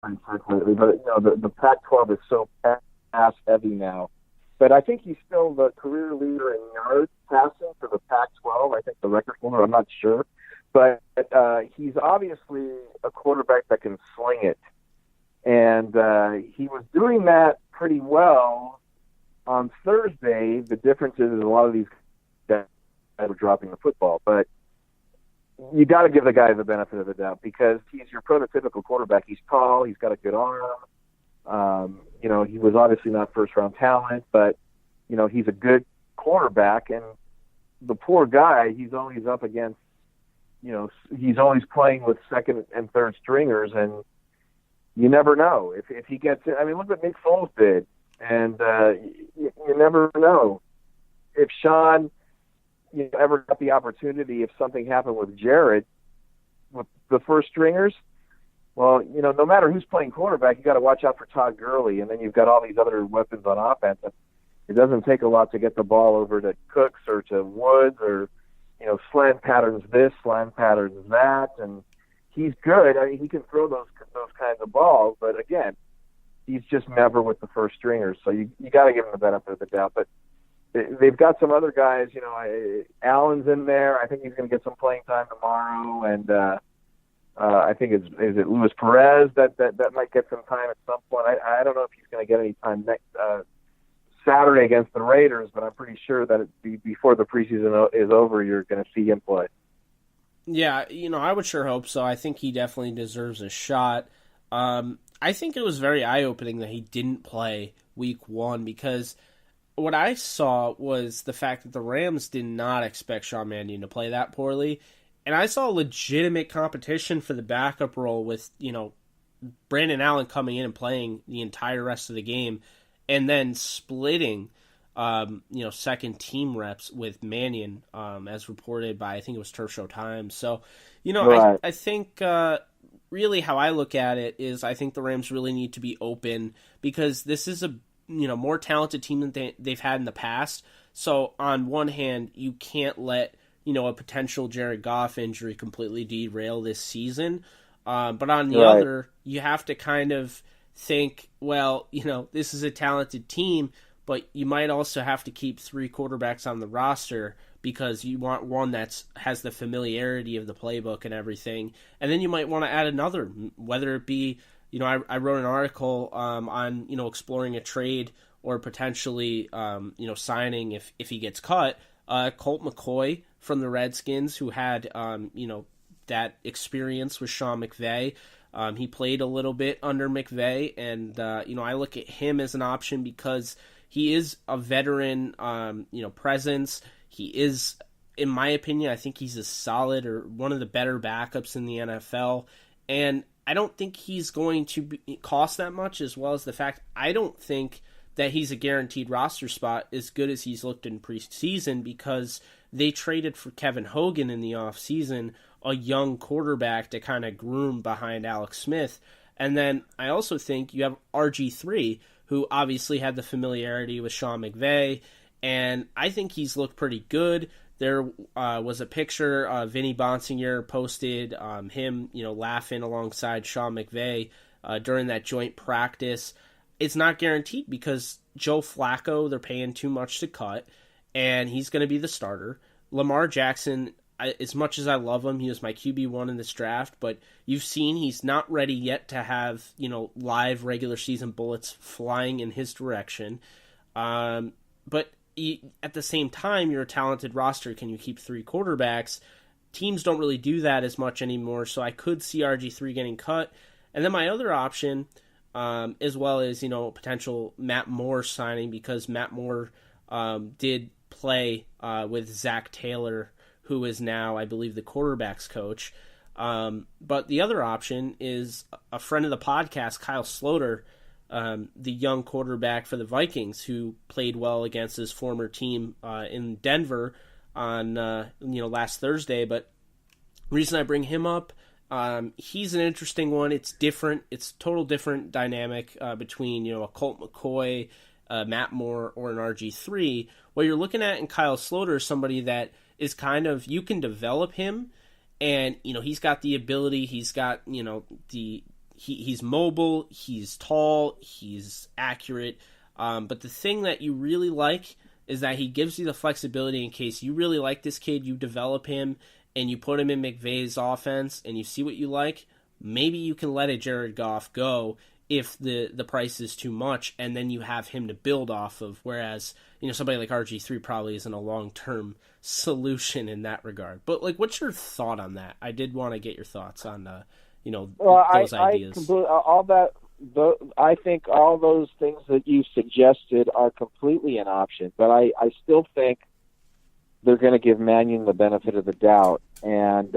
lately, but the Pac-12 is so pass heavy now. But I think he's still the career leader in yards passing for the Pac-12. I think the record holder. I'm not sure, but he's obviously a quarterback that can sling it, and he was doing that pretty well on Thursday. The difference is a lot of these guys were dropping the football, but you got to give the guy the benefit of the doubt because he's your prototypical quarterback. He's tall. He's got a good arm. He was obviously not first-round talent, but, he's a good quarterback. And the poor guy, he's always up against, he's always playing with second and third stringers. And you never know. If he gets it, I mean, look what Nick Foles did. And you never know. If Sean ever got the opportunity, if something happened with Jared, with the first stringers, well, no matter who's playing quarterback, you got to watch out for Todd Gurley, and then you've got all these other weapons on offense. It doesn't take a lot to get the ball over to Cooks or to Woods or, slant patterns this, slant patterns that, and he's good. I mean, he can throw those kinds of balls, but again, he's just never with the first stringers. So you got to give him the benefit of the doubt. But they've got some other guys. Allen's in there. I think he's going to get some playing time tomorrow, and I think is it Luis Perez that might get some time at some point. I don't know if he's going to get any time next Saturday against the Raiders, but I'm pretty sure that before the preseason is over, you're going to see him play. Yeah, I would sure hope so. I think he definitely deserves a shot. I think it was very eye-opening that he didn't play week 1 because what I saw was the fact that the Rams did not expect Sean Mannion to play that poorly. And I saw legitimate competition for the backup role with, Brandon Allen coming in and playing the entire rest of the game and then splitting, second team reps with Mannion, as reported by, I think it was Turf Show Times. So, right. I think really how I look at it is I think the Rams really need to be open because this is a more talented team than they've had in the past. So on one hand, you can't let a potential Jared Goff injury completely derail this season. But on the other, you have to kind of think, well, this is a talented team, but you might also have to keep 3 quarterbacks on the roster because you want one that has the familiarity of the playbook and everything. And then you might want to add another, whether it be, I wrote an article on, exploring a trade or potentially, signing if he gets cut. Colt McCoy from the Redskins, who had, that experience with Sean McVay. He played a little bit under McVay, and, I look at him as an option because he is a veteran, presence. He is, in my opinion, I think he's a solid or one of the better backups in the NFL, and I don't think he's going to cost that much, as well as the fact I don't think that he's a guaranteed roster spot as good as he's looked in preseason because they traded for Kevin Hogan in the offseason, a young quarterback to kind of groom behind Alex Smith. And then I also think you have RG3, who obviously had the familiarity with Sean McVay, and I think he's looked pretty good. There was a picture Vinny Bonsignor posted, him, laughing alongside Sean McVay during that joint practice. It's not guaranteed because Joe Flacco, they're paying too much to cut, and he's going to be the starter. Lamar Jackson, as much as I love him, he was my QB1 in this draft, but you've seen he's not ready yet to have, live regular season bullets flying in his direction. But at the same time, you're a talented roster. Can you keep 3 quarterbacks? Teams don't really do that as much anymore, so I could see RG3 getting cut. And then my other option, as well as, potential Matt Moore signing, because Matt Moore did play with Zach Taylor, who is now, I believe, the quarterback's coach. But the other option is a friend of the podcast, Kyle Sloter, the young quarterback for the Vikings, who played well against his former team in Denver on last Thursday. But the reason I bring him up, he's an interesting one. It's different. It's total different dynamic between a Colt McCoy, Matt Moore, or an RG3. What you're looking at in Kyle Sloter is somebody that is kind of, you can develop him, and he's got the ability. He's got he's mobile, he's tall, he's accurate. But the thing that you really like is that he gives you the flexibility in case you really like this kid, you develop him, and you put him in McVay's offense, and you see what you like. Maybe you can let a Jared Goff go if the price is too much, and then you have him to build off of, whereas, somebody like RG3 probably isn't a long-term solution in that regard. But, what's your thought on that? I did want to get your thoughts on, those ideas. I think all those things that you suggested are completely an option, but I still think they're going to give Mannion the benefit of the doubt. And,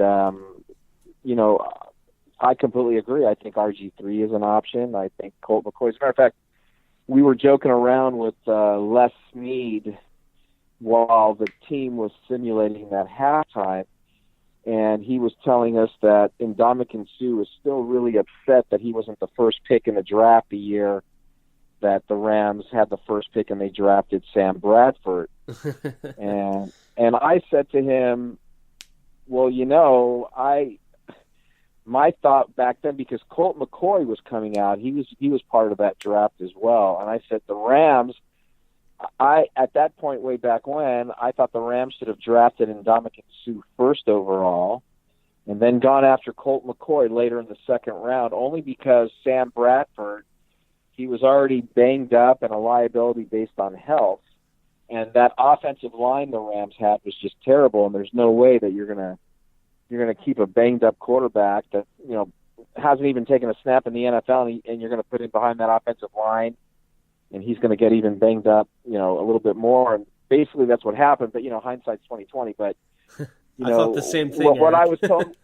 I completely agree. I think RG3 is an option. I think Colt McCoy. As a matter of fact, we were joking around with Les Snead while the team was simulating that halftime, and he was telling us that Ndamukong Suh was still really upset that he wasn't the first pick in the draft the year that the Rams had the first pick and they drafted Sam Bradford. and I said to him, well, my thought back then, because Colt McCoy was coming out, he was part of that draft as well. And I said the Rams, at that point way back when, I thought the Rams should have drafted Ndamukong Suh first overall and then gone after Colt McCoy later in the second round, only because Sam Bradford, he was already banged up and a liability based on health. And that offensive line the Rams had was just terrible, and there's no way that you're gonna keep a banged-up quarterback that, hasn't even taken a snap in the NFL, and you're going to put him behind that offensive line, and he's going to get even banged up, a little bit more. And basically that's what happened, but, hindsight's 20/20. But, I thought the same thing, what I was told.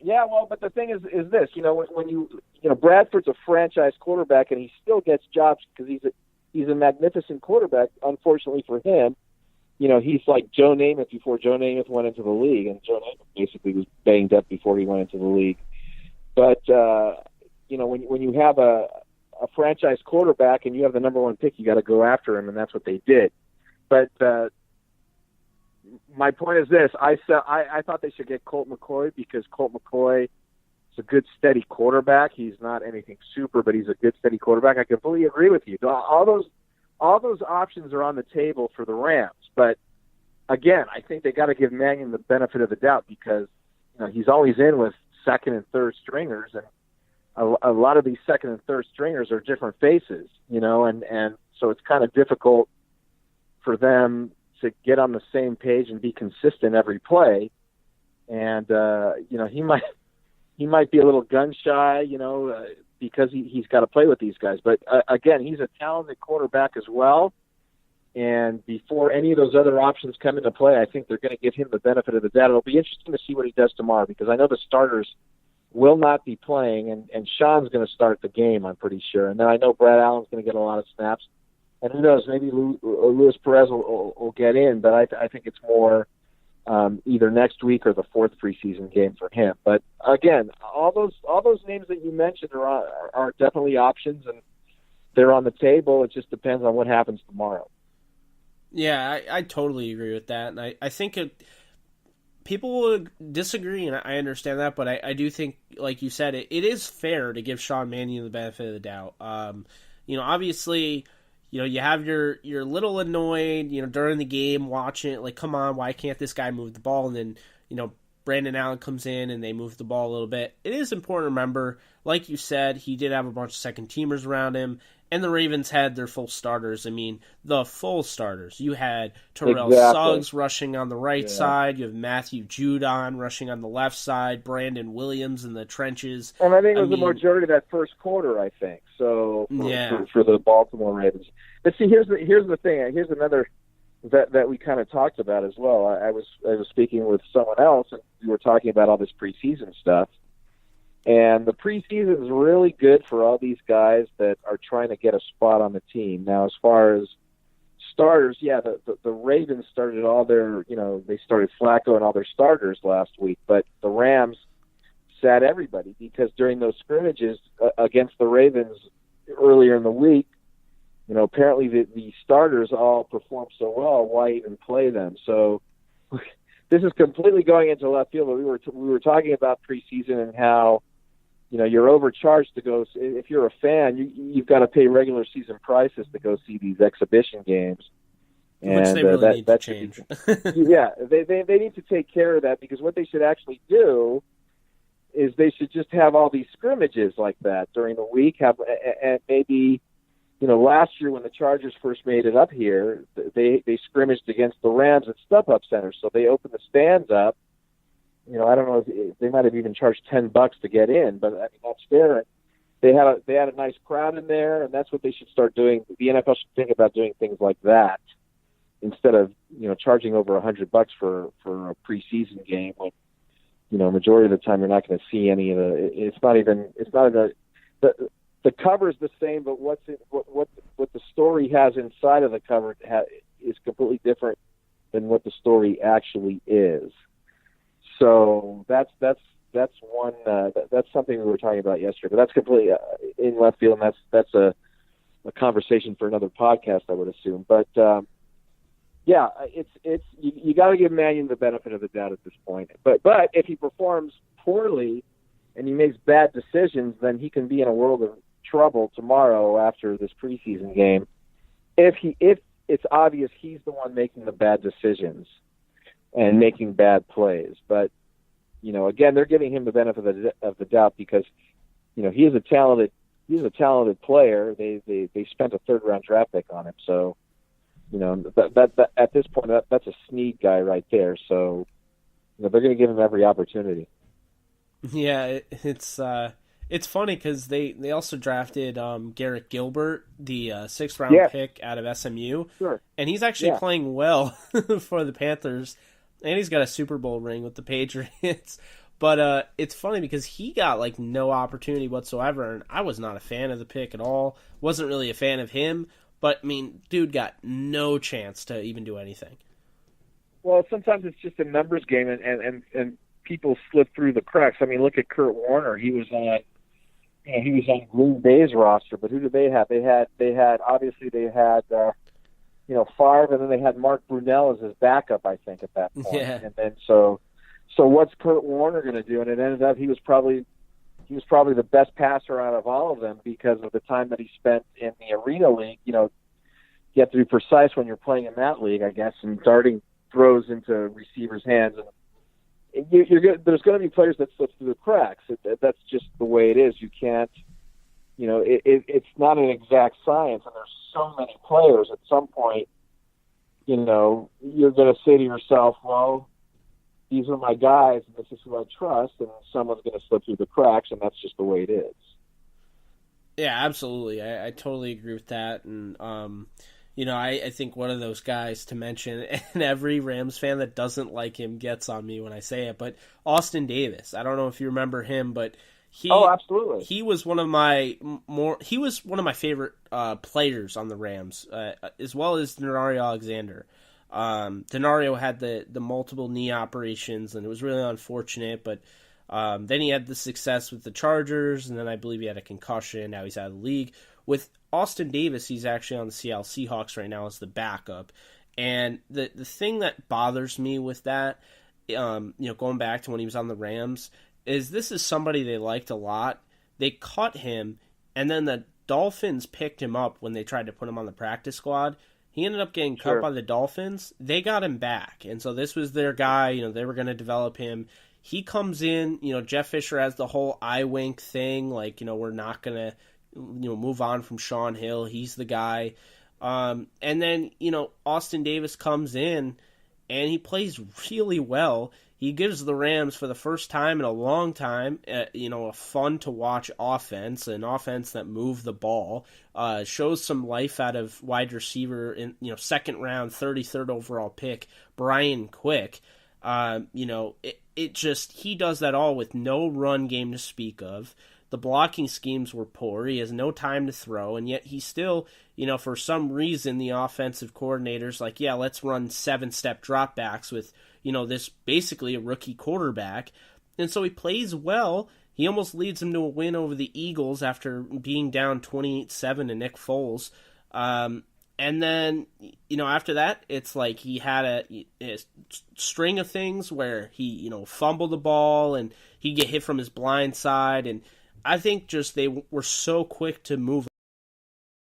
Yeah, well, but the thing is this, when Bradford's a franchise quarterback, and he still gets jobs because he's a magnificent quarterback, unfortunately for him. He's like Joe Namath before Joe Namath went into the league, and Joe Namath basically was banged up before he went into the league. But, when you have a franchise quarterback and you have the number one pick, you got to go after him, and that's what they did. But my point is this. I thought they should get Colt McCoy because Colt McCoy is a good, steady quarterback. He's not anything super, but he's a good, steady quarterback. I completely agree with you. All those options are on the table for the Rams. But, again, I think they got to give Mannion the benefit of the doubt because he's always in with second and third stringers, and a lot of these second and third stringers are different faces, and so it's kind of difficult for them to get on the same page and be consistent every play. And, he might be a little gun shy, because he's got to play with these guys. But, again, he's a talented quarterback as well. And before any of those other options come into play, I think they're going to give him the benefit of the doubt. It'll be interesting to see what he does tomorrow because I know the starters will not be playing, and Sean's going to start the game, I'm pretty sure. And then I know Brad Allen's going to get a lot of snaps. And who knows, maybe Luis Perez will get in, but I think it's more either next week or the fourth preseason game for him. But, again, all those names that you mentioned are definitely options, and they're on the table. It just depends on what happens tomorrow. Yeah, I totally agree with that. And I think people will disagree, and I understand that, but I do think, like you said, it is fair to give Sean Mannion the benefit of the doubt. Obviously, you have your little annoyed, during the game watching it, like, come on, why can't this guy move the ball? And then, Brandon Allen comes in and they move the ball a little bit. It is important to remember, like you said, he did have a bunch of second teamers around him, and the Ravens had their full starters. I mean, the full starters. You had Terrell Suggs rushing on the right side. You have Matthew Judon rushing on the left side. Brandon Williams in the trenches. And I think it was the majority of that first quarter, I think. So for the Baltimore Ravens. But see, here's the thing. Here's another that we kind of talked about as well. I was speaking with someone else, and we were talking about all this preseason stuff. And the preseason is really good for all these guys that are trying to get a spot on the team. Now, as far as starters, the Ravens started all their, they started Flacco and all their starters last week, but the Rams sat everybody because during those scrimmages against the Ravens earlier in the week, apparently the starters all performed so well, why even play them? So this is completely going into left field, but we were talking about preseason and how, you're overcharged to go. If you're a fan, you've got to pay regular season prices to go see these exhibition games. Which they really need to change. Yeah, they need to take care of that, because what they should actually do is they should just have all these scrimmages like that during the week. And maybe, last year when the Chargers first made it up here, they scrimmaged against the Rams at StubHub Center, so they opened the stands up. I don't know if they might have even charged $10 to get in, but I mean that's fair. They had a nice crowd in there, and that's what they should start doing. The NFL should think about doing things like that instead of charging over $100 for a preseason game when majority of the time you're not going to see any of the cover's the same, but what the story has inside of the cover is completely different than what the story actually is. So that's one that's something we were talking about yesterday, but that's completely in left field, and that's a conversation for another podcast, I would assume. But yeah, it's you got to give Mannion the benefit of the doubt at this point. But if he performs poorly and he makes bad decisions, then he can be in a world of trouble tomorrow after this preseason game. If it's obvious he's the one making the bad decisions and making bad plays. But, again, they're giving him the benefit of the doubt because, he's a talented player. They spent a third-round draft pick on him. So, that at this point, that's a sneak guy right there. So, they're going to give him every opportunity. Yeah, it's funny because they also drafted Garrett Gilbert, the sixth-round pick out of SMU. Sure. And he's actually playing well for the Panthers. And he's got a Super Bowl ring with the Patriots. But it's funny because he got, no opportunity whatsoever, and I was not a fan of the pick at all. Wasn't really a fan of him. But, I mean, dude got no chance to even do anything. Well, sometimes it's just a numbers game, and people slip through the cracks. I mean, look at Kurt Warner. He was on Green Bay's roster, but who did they have? They had Favre, and then they had Mark Brunell as his backup, I think, at that point. Yeah. And then so what's Kurt Warner going to do? And it ended up he was probably the best passer out of all of them because of the time that he spent in the Arena League. You have to be precise when you're playing in that league, I guess, and darting throws into receivers' hands. And there's going to be players that slip through the cracks. That's just the way it is. You can't, it's not an exact science, and there's so many players. At some point, you're going to say to yourself, well, these are my guys, and this is who I trust, and someone's going to slip through the cracks, and that's just the way it is. Yeah, absolutely. I totally agree with that, and I think one of those guys to mention, and every Rams fan that doesn't like him gets on me when I say it, but Austin Davis. I don't know if you remember him, but absolutely. He was one of my favorite players on the Rams, as well as Denario Alexander. Denario had the multiple knee operations, and it was really unfortunate, but then he had the success with the Chargers, and then I believe he had a concussion. Now he's out of the league. With Austin Davis, he's actually on the Seattle Seahawks right now as the backup. And the thing that bothers me with that, going back to when he was on the Rams, is this is somebody they liked a lot. They cut him, and then the Dolphins picked him up when they tried to put him on the practice squad. He ended up getting cut by the Dolphins. They got him back, and so this was their guy. They were going to develop him. He comes in. Jeff Fisher has the whole eye wink thing, we're not going to move on from Sean Hill. He's the guy. And then, Austin Davis comes in and he plays really well. He gives the Rams, for the first time in a long time, a fun to watch offense, an offense that moved the ball, shows some life out of wide receiver in, second round, 33rd overall pick, Brian Quick. He does that all with no run game to speak of. The blocking schemes were poor. He has no time to throw, and yet he still, for some reason, the offensive coordinator's like, yeah, let's run 7-step dropbacks with, this basically a rookie quarterback. And so he plays well. He almost leads them to a win over the Eagles after being down 28-7 to Nick Foles. And then, after that, it's like he had a string of things where he, fumbled the ball and he'd get hit from his blind side, and I think just they were so quick to move